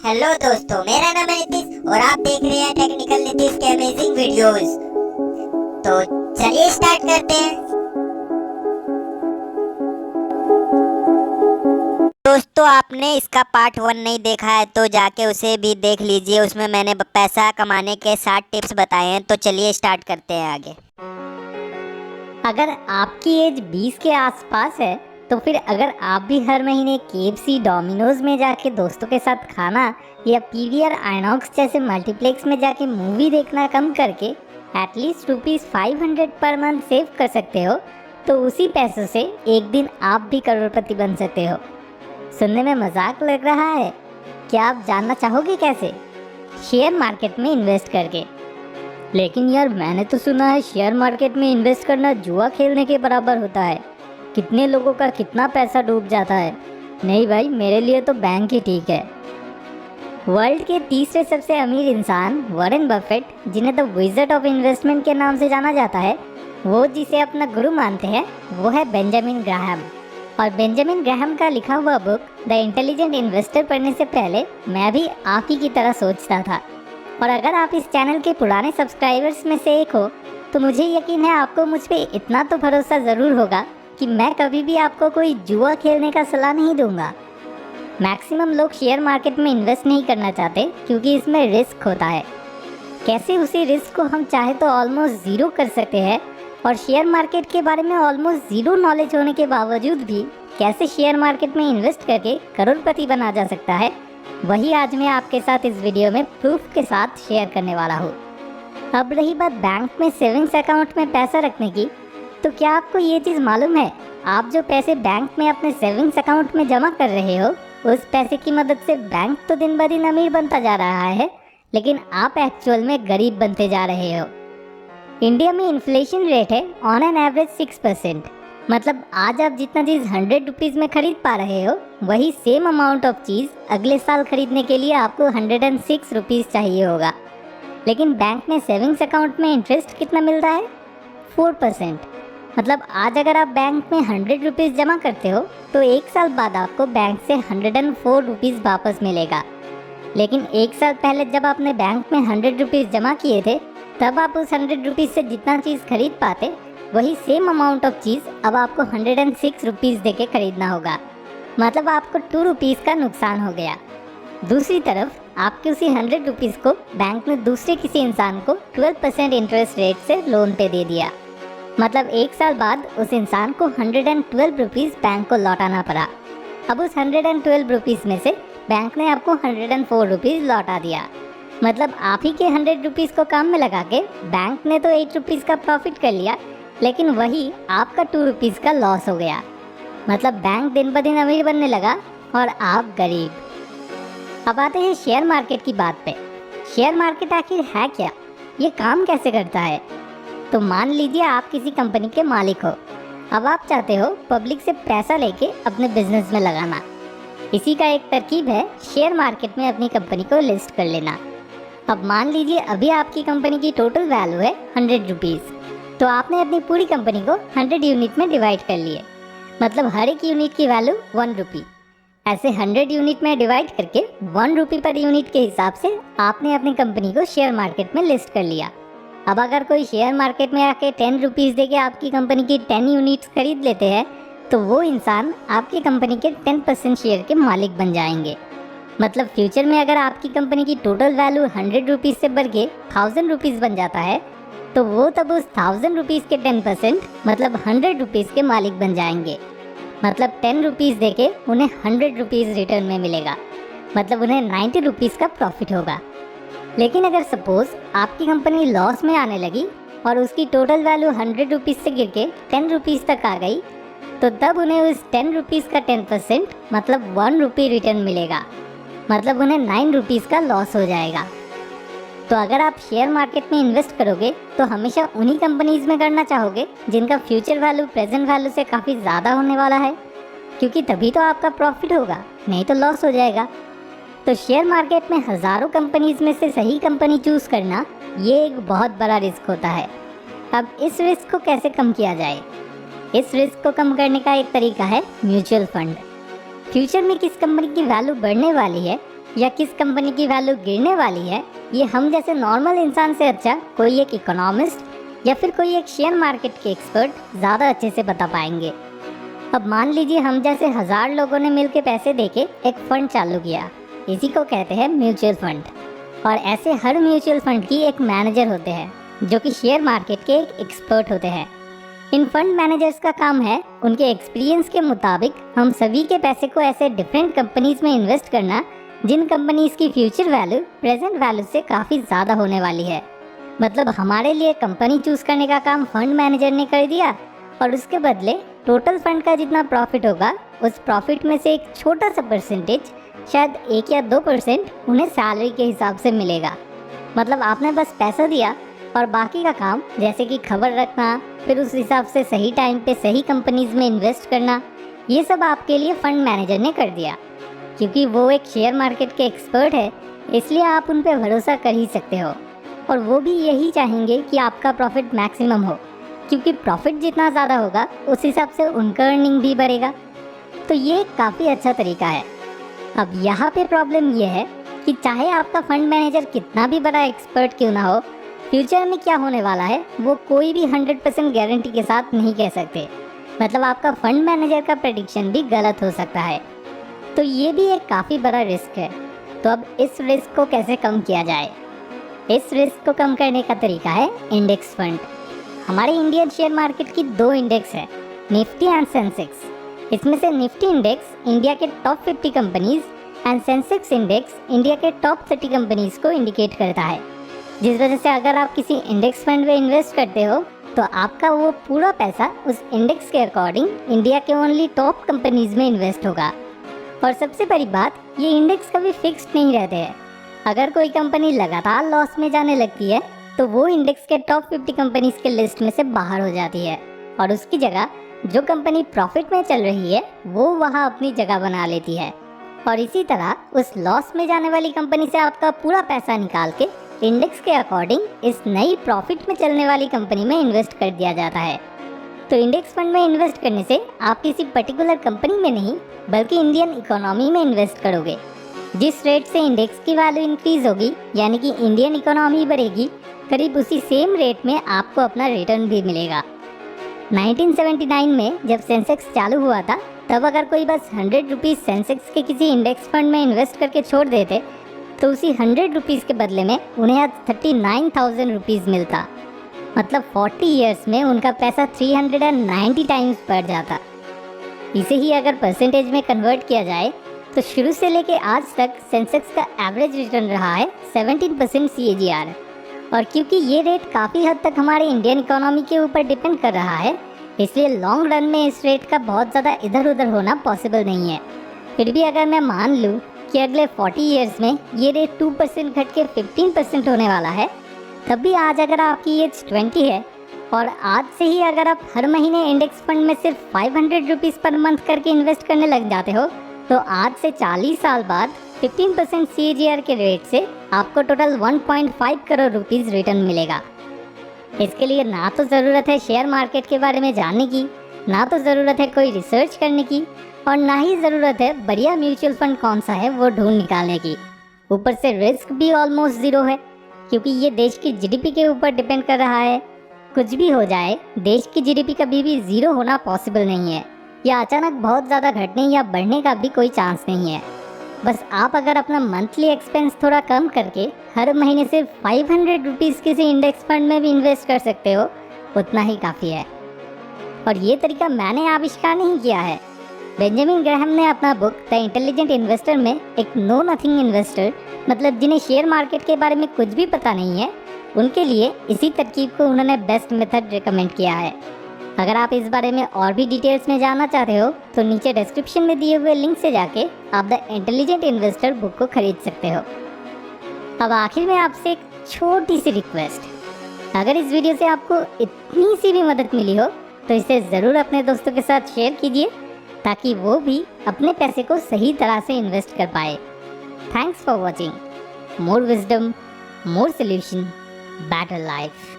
Hello दोस्तों, मेरा नाम है नीतीश और आप देख रहे हैं टेक्निकल नीतीश के अमेजिंग वीडियोस। तो चलिए स्टार्ट करते हैं। दोस्तों, आपने इसका पार्ट 1 नहीं देखा है तो जाके उसे भी देख लीजिए। उसमें मैंने पैसा कमाने के 60 टिप्स बताए हैं। तो चलिए स्टार्ट करते हैं आगे। अगर आपकी एज 20 के आसपास है तो फिर अगर आप भी हर महीने KFC, डोमिनोज में जाके दोस्तों के साथ खाना या PVR आइनॉक्स जैसे मल्टीप्लेक्स में जाके मूवी देखना कम करके एटलीस्ट ₹500 पर मंथ सेव कर सकते हो, तो उसी पैसों से एक दिन आप भी करोड़पति बन सकते हो। सुनने में मजाक लग रहा है? क्या आप जानना चाहोगे कैसे? शेयर मार्केट में इन्वेस्ट करके। लेकिन यार, मैंने तो सुना है शेयर मार्केट में इन्वेस्ट करना जुआ खेलने के बराबर होता है। कितने लोगों का कितना पैसा डूब जाता है। नहीं भाई, मेरे लिए तो बैंक ही ठीक है। वर्ल्ड के तीसरे सबसे अमीर इंसान वॉरेन बफेट, जिन्हें द विज़र्ड ऑफ इन्वेस्टमेंट के नाम से जाना जाता है, वो जिसे अपना गुरु मानते हैं, वो है बेंजामिन ग्राहम। और बेंजामिन ग्राहम का लिखा हुआ बुक द इंटेलिजेंट इन्वेस्टर पढ़ने से पहले मैं भी आप ही की तरह सोचता था। और अगर आप इस चैनल के पुराने सब्सक्राइबर्स में से एक हो तो मुझे यकीन है आपको मुझ पे इतना तो भरोसा ज़रूर होगा कि मैं कभी भी आपको कोई जुआ खेलने का सलाह नहीं दूंगा। मैक्सिमम लोग शेयर मार्केट में इन्वेस्ट नहीं करना चाहते क्योंकि इसमें रिस्क होता है। कैसे उसी रिस्क को हम चाहे तो ऑलमोस्ट ज़ीरो कर सकते हैं, और शेयर मार्केट के बारे में ऑलमोस्ट ज़ीरो नॉलेज होने के बावजूद भी कैसे शेयर मार्केट में इन्वेस्ट करके करोड़पति बना जा सकता है, वही आज मैं आपके साथ इस वीडियो में प्रूफ के साथ शेयर करने वाला हूँ। अब रही बात बैंक में सेविंग्स अकाउंट में पैसा रखने की, तो क्या आपको ये चीज़ मालूम है, आप जो पैसे बैंक में अपने सेविंग्स अकाउंट में जमा कर रहे हो, उस पैसे की मदद से बैंक तो दिन ब दिन अमीर बनता जा रहा है, लेकिन आप एक्चुअल में गरीब बनते जा रहे हो। इंडिया में इन्फ्लेशन रेट है ऑन एन एवरेज 6%। मतलब आज आप जितना चीज़ 100 रुपीज़ में खरीद पा रहे हो, वही सेम अमाउंट ऑफ चीज़ अगले साल खरीदने के लिए आपको 106 रुपीज़ चाहिए होगा। लेकिन बैंक में सेविंग्स अकाउंट में इंटरेस्ट कितना मिल रहा है? 4%। मतलब आज अगर आप बैंक में 100 रुपीज़ जमा करते हो तो एक साल बाद आपको बैंक से 104 रुपीज़ वापस मिलेगा। लेकिन एक साल पहले जब आपने बैंक में 100 रुपीज़ जमा किए थे, तब आप उस 100 रुपीज़ से जितना चीज़ खरीद पाते, वही सेम अमाउंट ऑफ चीज़ अब आपको 106 रुपीज़ दे के खरीदना होगा। मतलब आपको 2 रुपीज़ का नुकसान हो गया। दूसरी तरफ आपके उसी 100 रुपीज़ को बैंक ने दूसरे किसी इंसान को 12% इंटरेस्ट रेट से लोन पे दे दिया। मतलब एक साल बाद उस इंसान को 112 रुपीज़ बैंक को लौटाना पड़ा। अब उस 112 रुपीज़ में से बैंक ने आपको 104 रुपीज़ लौटा दिया। मतलब आप ही के 100 रुपीज़ को काम में लगा के बैंक ने तो 8 रुपीज़ का प्रॉफिट कर लिया, लेकिन वही आपका 2 रुपीज़ का लॉस हो गया। मतलब बैंक दिन ब दिन अमीर बनने लगा और आप गरीब। अब आते हैं शेयर मार्केट की बात पे। शेयर मार्केट आखिर है क्या? ये काम कैसे करता है? तो मान लीजिए आप किसी कंपनी के मालिक हो। अब आप चाहते हो पब्लिक से पैसा लेके अपने बिजनेस में लगाना। इसी का एक तरकीब है शेयर मार्केट में अपनी कंपनी को लिस्ट कर लेना। अब मान लीजिए अभी आपकी कंपनी की टोटल वैल्यू है 100 रुपीज़, तो आपने अपनी पूरी कंपनी को 100 यूनिट में डिवाइड कर लिए। मतलब हर एक यूनिट की वैल्यू 1 रुपी। ऐसे 100 यूनिट में डिवाइड करके 1 रुपी पर यूनिट के हिसाब से आपने अपनी कंपनी को शेयर मार्केट में लिस्ट कर लिया। अब अगर कोई शेयर मार्केट में आके 10 रुपीज़ दे के आपकी कंपनी की 10 यूनिट्स खरीद लेते हैं, तो वो इंसान आपकी कंपनी के 10% शेयर के मालिक बन जाएंगे। मतलब फ्यूचर में अगर आपकी कंपनी की टोटल वैल्यू 100 रुपीज़ से बढ़ के 1000 रुपीज़ बन जाता है, तो वो तब उस 1000 रुपीज़ के 10% मतलब 100 रुपीज़ के मालिक बन जाएंगे। मतलब 10 रुपीज़ दे के उन्हें 100 रुपीज़ रिटर्न में मिलेगा। मतलब उन्हें 90 रुपीज़ का प्रॉफिट होगा। लेकिन अगर सपोज़ आपकी कंपनी लॉस में आने लगी और उसकी टोटल वैल्यू 100 रुपीज़ से गिर के 10 रुपीज़ तक आ गई, तो तब उन्हें उस 10 रुपीज़ का 10% मतलब 1 रुपी रिटर्न मिलेगा। मतलब उन्हें 9 रुपीज़ का लॉस हो जाएगा। तो अगर आप शेयर मार्केट में इन्वेस्ट करोगे तो हमेशा उन्हीं कंपनीज में करना चाहोगे जिनका फ्यूचर वैल्यू प्रेजेंट वैल्यू से काफ़ी ज़्यादा होने वाला है, क्योंकि तभी तो आपका प्रॉफिट होगा, नहीं तो लॉस हो जाएगा। तो शेयर मार्केट में हज़ारों कंपनीज में से सही कंपनी चूज़ करना ये एक बहुत बड़ा रिस्क होता है। अब इस रिस्क को कैसे कम किया जाए? इस रिस्क को कम करने का एक तरीका है म्यूचुअल फंड। फ्यूचर में किस कंपनी की वैल्यू बढ़ने वाली है या किस कंपनी की वैल्यू गिरने वाली है, ये हम जैसे नॉर्मल इंसान से अच्छा कोई एक इकोनॉमिस्ट या फिर कोई एक शेयर मार्केट के एक्सपर्ट ज़्यादा अच्छे से बता पाएंगे। अब मान लीजिए हम जैसे 1000 लोगों ने मिलकर पैसे देके एक फंड चालू किया, इसी को कहते हैं म्यूचुअल फंड। और ऐसे हर म्यूचुअल फंड की एक मैनेजर होते हैं जो कि शेयर मार्केट के एक एक्सपर्ट होते हैं। इन फंड मैनेजर्स का काम है उनके एक्सपीरियंस के मुताबिक हम सभी के पैसे को ऐसे डिफरेंट कंपनीज में इन्वेस्ट करना जिन कंपनीज की फ्यूचर वैल्यू प्रेजेंट वैल्यू से काफ़ी ज़्यादा होने वाली है। मतलब हमारे लिए कंपनी चूज करने का काम फंड मैनेजर ने कर दिया और उसके बदले टोटल फंड का जितना प्रॉफिट होगा उस प्रॉफिट में से एक छोटा सा परसेंटेज, शायद 1 या 2% उन्हें सैलरी के हिसाब से मिलेगा। मतलब आपने बस पैसा दिया और बाकी का काम जैसे कि खबर रखना, फिर उस हिसाब से सही टाइम पे सही कंपनीज में इन्वेस्ट करना, ये सब आपके लिए फंड मैनेजर ने कर दिया। क्योंकि वो एक शेयर मार्केट के एक्सपर्ट है, इसलिए आप उन पर भरोसा कर ही सकते हो। और वो भी यही चाहेंगे कि आपका प्रॉफिट मैक्सिमम हो, क्योंकि प्रॉफिट जितना ज़्यादा होगा उस हिसाब से उनका अर्निंग भी बढ़ेगा। तो ये काफ़ी अच्छा तरीका है। अब यहाँ पे प्रॉब्लम ये है कि चाहे आपका फंड मैनेजर कितना भी बड़ा एक्सपर्ट क्यों ना हो, फ्यूचर में क्या होने वाला है वो कोई भी 100% गारंटी के साथ नहीं कह सकते। मतलब आपका फंड मैनेजर का प्रेडिक्शन भी गलत हो सकता है। तो ये भी एक काफ़ी बड़ा रिस्क है। तो अब इस रिस्क को कैसे कम किया जाए? इस रिस्क को कम करने का तरीका है इंडेक्स फंड। हमारे इंडियन शेयर मार्केट की 2 इंडेक्स है, निफ्टी एंड सेंसेक्स। इसमें से निफ्टी इंडेक्स इंडिया के top 50 companies and Sensex index India के टॉप 30 कंपनीज को इंडिकेट करता है। जिस वजह से अगर आप किसी इंडेक्स फंड में इन्वेस्ट करते हो तो आपका वो पूरा पैसा उस इंडेक्स के अकॉर्डिंग इंडिया के ओनली टॉप कंपनीज में इन्वेस्ट होगा। और सबसे बड़ी बात, ये इंडेक्स कभी फिक्स्ड नहीं रहते हैं। अगर कोई कंपनी लगातार लॉस में जाने लगती है तो वो इंडेक्स के टॉप 50 कंपनीज के लिस्ट में से बाहर हो जाती है और उसकी जगह जो कंपनी प्रॉफिट में चल रही है वो वहाँ अपनी जगह बना लेती है। और इसी तरह उस लॉस में जाने वाली कंपनी से आपका पूरा पैसा निकाल के इंडेक्स के अकॉर्डिंग इस नई प्रॉफिट में चलने वाली कंपनी में इन्वेस्ट कर दिया जाता है। तो इंडेक्स फंड में इन्वेस्ट करने से आप किसी पर्टिकुलर कंपनी में नहीं बल्कि इंडियन इकोनॉमी में इन्वेस्ट करोगे। जिस रेट से इंडेक्स की वैल्यू इंक्रीज होगी यानी कि इंडियन इकोनॉमी बढ़ेगी, करीब उसी सेम रेट में आपको अपना रिटर्न भी मिलेगा। 1979 में जब सेंसेक्स चालू हुआ था तब अगर कोई बस 100 रुपीज़ सेंसेक्स के किसी इंडेक्स फंड में इन्वेस्ट करके छोड़ देते तो उसी 100 रुपीज़ के बदले में उन्हें आज 39,000 रुपीज़ मिलता। मतलब 40 इयर्स में उनका पैसा 390 टाइम्स बढ़ जाता। इसे ही अगर परसेंटेज में कन्वर्ट किया जाए तो शुरू से लेके आज तक सेंसेक्स का एवरेज रिटर्न रहा है 17% CAGR। और क्योंकि ये रेट काफ़ी हद तक हमारे इंडियन इकोनॉमी के ऊपर डिपेंड कर रहा है, इसलिए लॉन्ग रन में इस रेट का बहुत ज़्यादा इधर उधर होना पॉसिबल नहीं है। फिर भी अगर मैं मान लूँ कि अगले 40 इयर्स में ये रेट 2% घट के 15% होने वाला है, तब भी आज अगर आपकी एज 20 है और आज से ही अगर आप हर महीने इंडेक्स फंड में सिर्फ 500 रुपीज़ पर मंथ करके इन्वेस्ट करने लग जाते हो तो आज से 40 साल बाद 15% CAGR के रेट से आपको टोटल 1.5 करोड़ रुपीज़ रिटर्न मिलेगा। इसके लिए ना तो ज़रूरत है शेयर मार्केट के बारे में जानने की, ना तो ज़रूरत है कोई रिसर्च करने की, और ना ही ज़रूरत है बढ़िया म्यूचुअल फंड कौन सा है वो ढूंढ निकालने की। ऊपर से रिस्क भी ऑलमोस्ट ज़ीरो है क्योंकि ये देश की GDP के ऊपर डिपेंड कर रहा है। कुछ भी हो जाए, देश की GDP कभी भी ज़ीरो होना पॉसिबल नहीं है, या अचानक बहुत ज़्यादा घटने या बढ़ने का भी कोई चांस नहीं है। बस आप अगर अपना मंथली एक्सपेंस थोड़ा कम करके हर महीने सिर्फ 500 रुपीज़ किसी इंडेक्स फंड में भी इन्वेस्ट कर सकते हो, उतना ही काफ़ी है। और ये तरीका मैंने आविष्कार नहीं किया है। बेंजामिन ग्राहम ने अपना बुक द इंटेलिजेंट इन्वेस्टर में एक नो नथिंग इन्वेस्टर, मतलब जिन्हें शेयर मार्केट के बारे में कुछ भी पता नहीं है, उनके लिए इसी तरकीब को उन्होंने बेस्ट मेथड रिकमेंड किया है। अगर आप इस बारे में और भी डिटेल्स में जानना चाहते हो तो नीचे डिस्क्रिप्शन में दिए हुए लिंक से जाके आप द इंटेलिजेंट इन्वेस्टर बुक को खरीद सकते हो। अब आखिर में आपसे एक छोटी सी रिक्वेस्ट, अगर इस वीडियो से आपको इतनी सी भी मदद मिली हो तो इसे ज़रूर अपने दोस्तों के साथ शेयर कीजिए ताकि वो भी अपने पैसे को सही तरह से इन्वेस्ट कर पाए। Thanks for watching. More wisdom, more solution, better life.